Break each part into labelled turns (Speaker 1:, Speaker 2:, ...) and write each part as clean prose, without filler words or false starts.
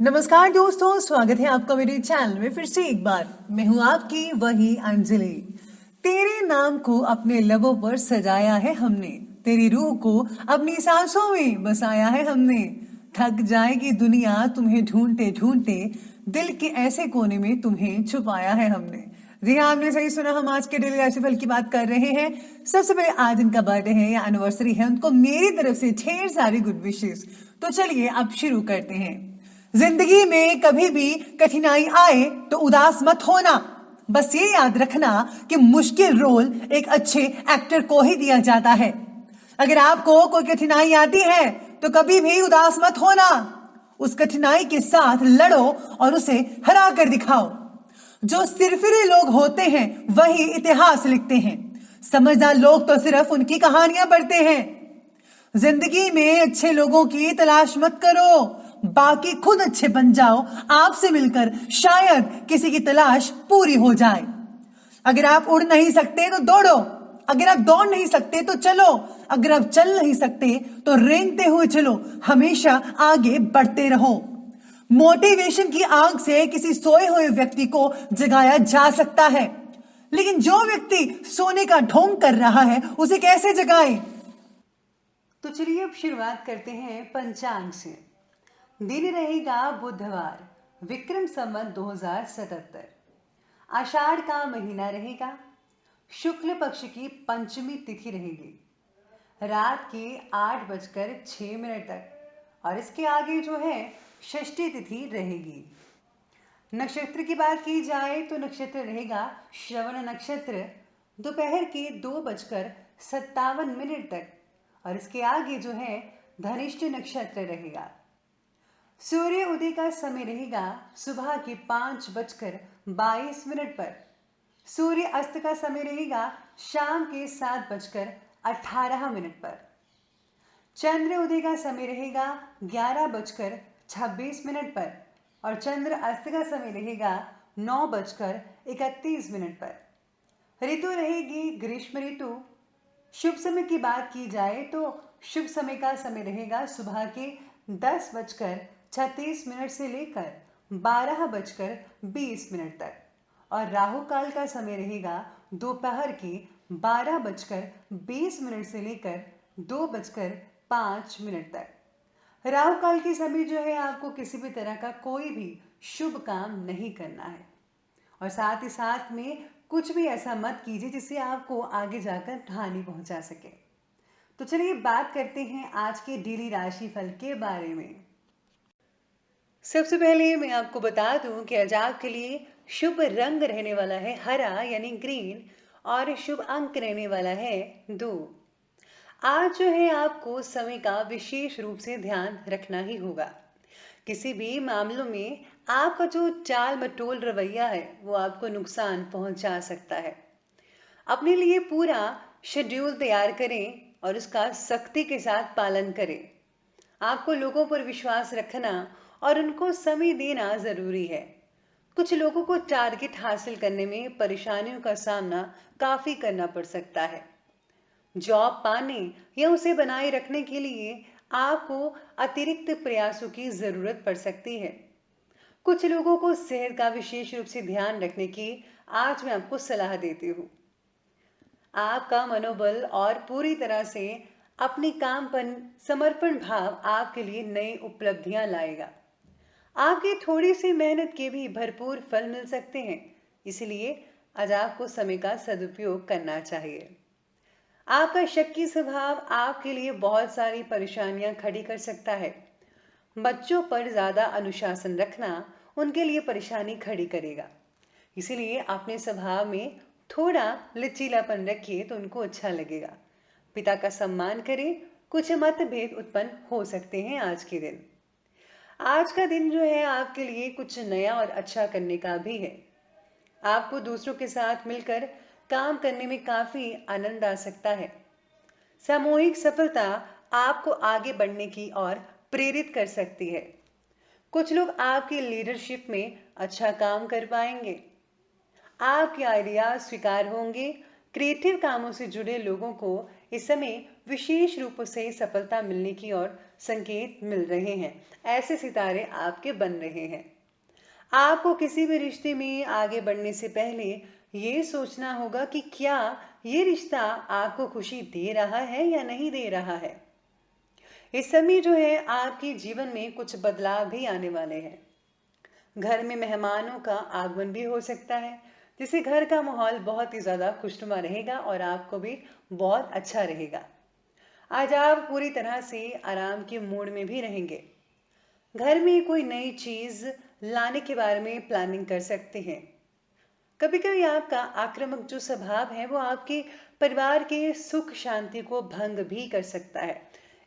Speaker 1: नमस्कार दोस्तों, स्वागत है आपका मेरे चैनल में फिर से एक बार। मैं हूं आपकी वही अंजलि। तेरे नाम को अपने लबों पर सजाया है हमने, तेरी रूह को अपनी सांसों में बसाया है हमने। थक जाएगी दुनिया तुम्हें ढूंढते ढूंढते, दिल के ऐसे कोने में तुम्हें छुपाया है हमने। जी हाँ, आपने सही सुना। हम आज के डेली राशिफल की बात कर रहे हैं। सबसे पहले आज इनका बर्थडे है या एनिवर्सरी है, उनको मेरी तरफ से ढेर सारी गुड विशेस। तो चलिए अब शुरू करते हैं। जिंदगी में कभी भी कठिनाई आए तो उदास मत होना। बस ये याद रखना कि मुश्किल रोल एक अच्छे एक्टर को ही दिया जाता है। अगर आपको कोई कठिनाई आती है तो कभी भी उदास मत होना। उस कठिनाई के साथ लड़ो और उसे हरा कर दिखाओ। जो सिरफिरे लोग होते हैं वही इतिहास लिखते हैं। समझदार लोग तो सिर्फ उनकी कहानियां पढ़ते हैं। जिंदगी में अच्छे लोगों की तलाश मत करो, बाकी खुद अच्छे बन जाओ। आपसे मिलकर शायद किसी की तलाश पूरी हो जाए। अगर आप उड़ नहीं सकते तो दौड़ो, अगर आप दौड़ नहीं सकते तो चलो, अगर आप चल नहीं सकते तो रेंगते हुए चलो। हमेशा आगे बढ़ते रहो। मोटिवेशन की आग से किसी सोए हुए व्यक्ति को जगाया जा सकता है, लेकिन जो व्यक्ति सोने का ढोंग कर रहा है उसे कैसे जगाए। तो चलिए अब शुरुआत करते हैं पंचांग से। दिन रहेगा बुधवार, विक्रम संवत 2077। आषाढ़ का महीना रहेगा। शुक्ल पक्ष की पंचमी तिथि रहेगी रात के 8:06 तक, और इसके आगे जो है षष्ठी तिथि रहेगी। नक्षत्र की बात की जाए तो नक्षत्र रहेगा श्रवण नक्षत्र, दोपहर के 2:57 तक, और इसके आगे जो है धनिष्ठ नक्षत्र रहेगा। सूर्य उदय का समय रहेगा सुबह के 5:22 पर। सूर्य अस्त का समय रहेगा शाम के 7:18 पर। चंद्र उदय का समय रहेगा 11:26 पर, और चंद्र अस्त का समय रहेगा 9:31 पर। ऋतु रहेगी ग्रीष्म ऋतु। शुभ समय की बात की जाए तो शुभ समय का समय रहेगा सुबह के 10:36 से लेकर 12:20 तक, और राहु काल का समय रहेगा दोपहर के 12:20 से लेकर 2:05 तक। राहु काल के समय जो है आपको किसी भी तरह का कोई भी शुभ काम नहीं करना है, और साथ ही साथ में कुछ भी ऐसा मत कीजिए जिससे आपको आगे जाकर हानि पहुंचा सके। तो चलिए बात करते हैं आज के डेली राशि फल के बारे में। सबसे पहले मैं आपको बता दूं कि आज आपके लिए शुभ रंग रहने वाला है हरा यानी ग्रीन, और शुभ अंक रहने वाला है 2। आज जो है आपको समय का विशेष रूप से ध्यान रखना ही होगा। किसी भी मामलों में आपका जो चाल मटोल रवैया है वो आपको नुकसान पहुंचा सकता है। अपने लिए पूरा शेड्यूल तैयार करें और उसका सख्ती के साथ पालन करें। आपको लोगों पर विश्वास रखना और उनको समय देना जरूरी है। कुछ लोगों को टारगेट हासिल करने में परेशानियों का सामना काफी करना पड़ सकता है। जॉब पाने या उसे बनाए रखने के लिए आपको अतिरिक्त प्रयासों की जरूरत पड़ सकती है। कुछ लोगों को सेहत का विशेष रूप से ध्यान रखने की आज मैं आपको सलाह देती हूँ। आपका मनोबल और पूरी तरह से अपने काम पर समर्पण भाव आपके लिए नई उपलब्धियां लाएगा। आपकी थोड़ी सी मेहनत के भी भरपूर फल मिल सकते हैं, इसलिए आज आपको समय का सदुपयोग करना चाहिए। आपका शक्की स्वभाव आपके लिए बहुत सारी परेशानियां खड़ी कर सकता है। बच्चों पर ज्यादा अनुशासन रखना उनके लिए परेशानी खड़ी करेगा, इसलिए अपने स्वभाव में थोड़ा लचीलापन रखिए तो उनको अच्छा लगेगा। पिता का सम्मान करें। कुछ मतभेद उत्पन्न हो सकते हैं आज के दिन। आज का दिन जो है आपके लिए कुछ नया और अच्छा करने का भी है। आपको दूसरों के साथ मिलकर काम करने में काफी आनंद आ सकता है। सामूहिक सफलता आपको आगे बढ़ने की ओर प्रेरित कर सकती है। कुछ लोग आपकी लीडरशिप में अच्छा काम कर पाएंगे। आपके आइडिया स्वीकार होंगे। क्रिएटिव कामों से जुड़े लोगों को इस समय विशेष रूप से सफलता मिलने की ओर संकेत मिल रहे हैं। ऐसे सितारे आपके बन रहे हैं। आपको किसी भी रिश्ते में आगे बढ़ने से पहले ये सोचना होगा कि क्या ये रिश्ता आपको खुशी दे रहा है या नहीं दे रहा है। इस समय जो है आपके जीवन में कुछ बदलाव भी आने वाले हैं। घर में मेहमानों का आगमन भी हो सकता है, जिससे घर का माहौल बहुत ही ज्यादा खुशनुमा रहेगा और आपको भी बहुत अच्छा रहेगा। आज आप पूरी तरह से आराम के मूड में भी रहेंगे। घर में कोई नई चीज लाने के बारे में प्लानिंग कर सकते हैं। कभी कभी आपका आक्रामक जो स्वभाव है वो आपके परिवार के सुख शांति को भंग भी कर सकता है।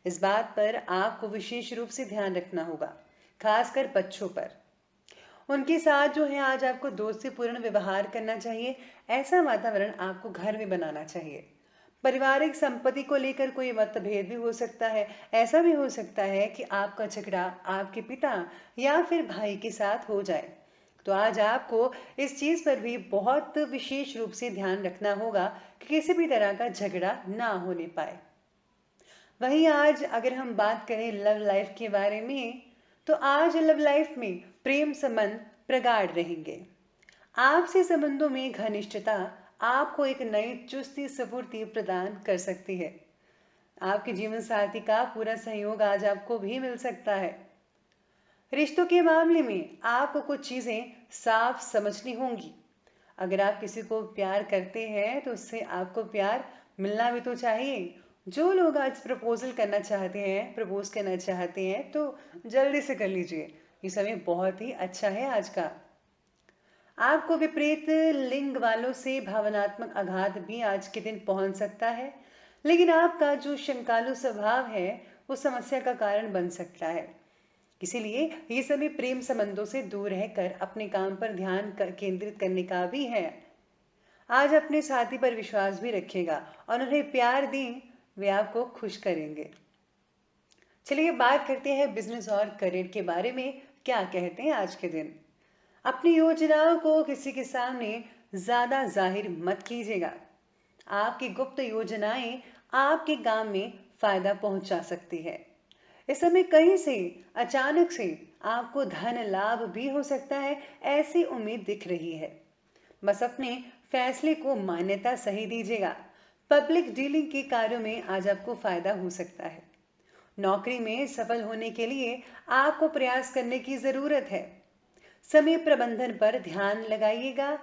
Speaker 1: इस बात पर आपको विशेष रूप से ध्यान रखना होगा, खासकर बच्चों पर। उनके साथ जो है आज आपको दोस्तीपूर्ण व्यवहार करना चाहिए। ऐसा वातावरण आपको घर में बनाना चाहिए। पारिवारिक संपत्ति को लेकर कोई मतभेद भी हो सकता है। ऐसा भी हो सकता है कि आपका झगड़ा आपके पिता या फिर भाई के साथ हो जाए। तो आज आपको इस चीज पर भी बहुत विशेष रूप से ध्यान रखना होगा कि किसी भी तरह का झगड़ा ना होने पाए। वहीं आज अगर हम बात करें लव लाइफ के बारे में, तो आज लव लाइफ में प्रेम संबंध प्रगाढ़ रहेंगे। आपसे संबंधों में घनिष्ठता आपको एक नई चुस्ती स्फूर्ति प्रदान कर सकती है। आपके जीवन साथी का पूरा सहयोग आज आपको भी मिल सकता है। रिश्तों के मामले में आपको कुछ चीजें साफ समझनी होंगी। अगर आप किसी को प्यार करते हैं तो उससे आपको प्यार मिलना भी तो चाहिए। जो लोग आज प्रपोजल करना चाहते हैं, प्रपोज करना चाहते हैं, तो जल्दी से कर लीजिए। ये समय बहुत ही अच्छा है आज का। आपको विपरीत लिंग वालों से भावनात्मक आघात भी आज के दिन पहुंच सकता है, लेकिन आपका जो शंकालु स्वभाव है वो समस्या का कारण बन सकता है। इसीलिए ये समय प्रेम संबंधों से दूर रहकर अपने काम पर ध्यान केंद्रित करने का भी है। आज अपने साथी पर विश्वास भी रखिएगा और उन्हें प्यार दें, वे आपको खुश करेंगे। चलिए बात करते हैं बिजनेस और करियर के बारे में। क्या कहते हैं आज के दिन। अपनी योजनाओं को किसी के सामने ज्यादा जाहिर मत कीजिएगा। आपकी गुप्त योजनाएं आपके काम में फायदा पहुंचा सकती है। इस समय कहीं से अचानक से आपको धन लाभ भी हो सकता है, ऐसी उम्मीद दिख रही है। बस अपने फैसले को मान्यता सही दीजिएगा। पब्लिक डीलिंग के कार्यों में आज आपको फायदा हो सकता है। नौकरी में सफल होने के लिए आपको प्रयास करने की जरूरत है। समय प्रबंधन पर ध्यान लगाइएगा।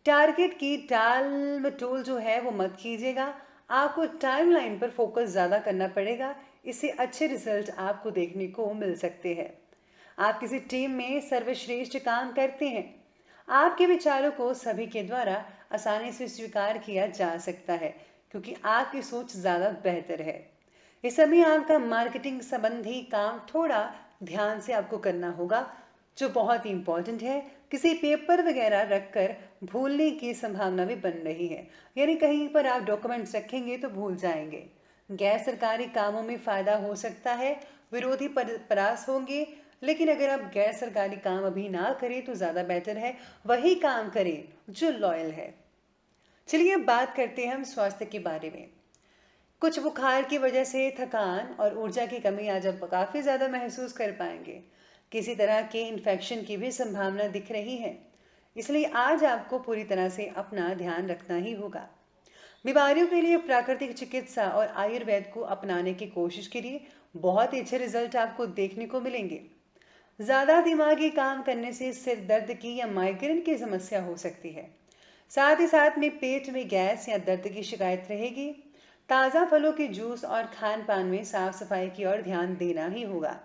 Speaker 1: टारगेट की टाल मटोल जो है वो मत कीजिएगा। आपको टाइमलाइन पर फोकस ज्यादा करना पड़ेगा। इससे अच्छे रिजल्ट आपको देखने को मिल सकते हैं। आप किसी टीम में सर्वश्रेष्ठ काम करते हैं। आपके विचारों को सभी के द्वारा आसानी से स्वीकार किया जा सकता है, क्योंकि आपकी सोच ज्यादा बेहतर है। इस समय आपका मार्केटिंग संबंधी काम थोड़ा ध्यान से आपको करना होगा, जो बहुत ही इंपॉर्टेंट है। किसी पेपर वगैरह रखकर भूलने की संभावना भी बन रही है, यानी कहीं पर आप डॉक्यूमेंट्स रखेंगे तो भूल जाएंगे। गैर सरकारी कामों में फायदा हो सकता है। विरोधी परास होंगे, लेकिन अगर आप गैर सरकारी काम अभी ना करें तो ज्यादा बेटर है वही काम करें जो लॉयल है। चलिए बात करते हैं हम स्वास्थ्य के बारे में। कुछ बुखार की वजह से थकान और ऊर्जा की कमी आज आप काफी ज्यादा महसूस कर पाएंगे। किसी तरह के इन्फेक्शन की भी संभावना दिख रही है, इसलिए आज आपको पूरी तरह से अपना ध्यान रखना ही होगा। बीमारियों के लिए प्राकृतिक चिकित्सा और आयुर्वेद को अपनाने की कोशिश करिए। बहुत ही अच्छे रिजल्ट आपको देखने को मिलेंगे। ज्यादा दिमागी काम करने से सिर दर्द की या माइग्रेन की समस्या हो सकती है। साथ ही साथ में पेट में गैस या दर्द की शिकायत रहेगी। ताज़ा फलों के जूस और खान पान में साफ सफाई की ओर ध्यान देना ही होगा।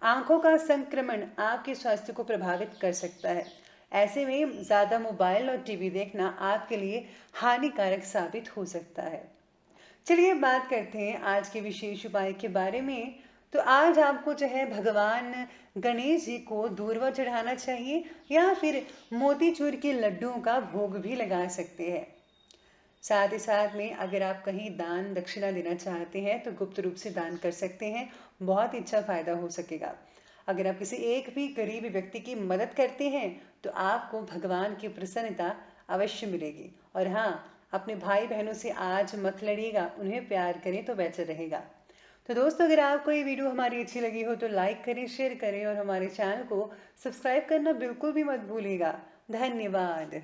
Speaker 1: आंखों का संक्रमण आपके स्वास्थ्य को प्रभावित कर सकता है। ऐसे में ज्यादा मोबाइल और टीवी देखना आपके लिए हानिकारक साबित हो सकता है। चलिए बात करते हैं आज के विशेष उपाय के बारे में। तो आज आपको जो है भगवान गणेश जी को दूर्वा चढ़ाना चाहिए, या फिर मोतीचूर के लड्डुओं का भोग भी लगा सकते हैं। साथ ही साथ में अगर आप कहीं दान दक्षिणा देना चाहते हैं तो गुप्त रूप से दान कर सकते हैं। बहुत ही अच्छा फायदा हो सकेगा। अगर आप किसी एक भी गरीब व्यक्ति की मदद करते हैं तो आपको भगवान की प्रसन्नता अवश्य मिलेगी। और हाँ, अपने भाई बहनों से आज मत लड़िएगा, उन्हें प्यार करें तो बेहतर रहेगा। तो दोस्तों, अगर आपको ये वीडियो हमारी अच्छी लगी हो तो लाइक करें, शेयर करें और हमारे चैनल को सब्सक्राइब करना बिल्कुल भी मत भूलिएगा। धन्यवाद।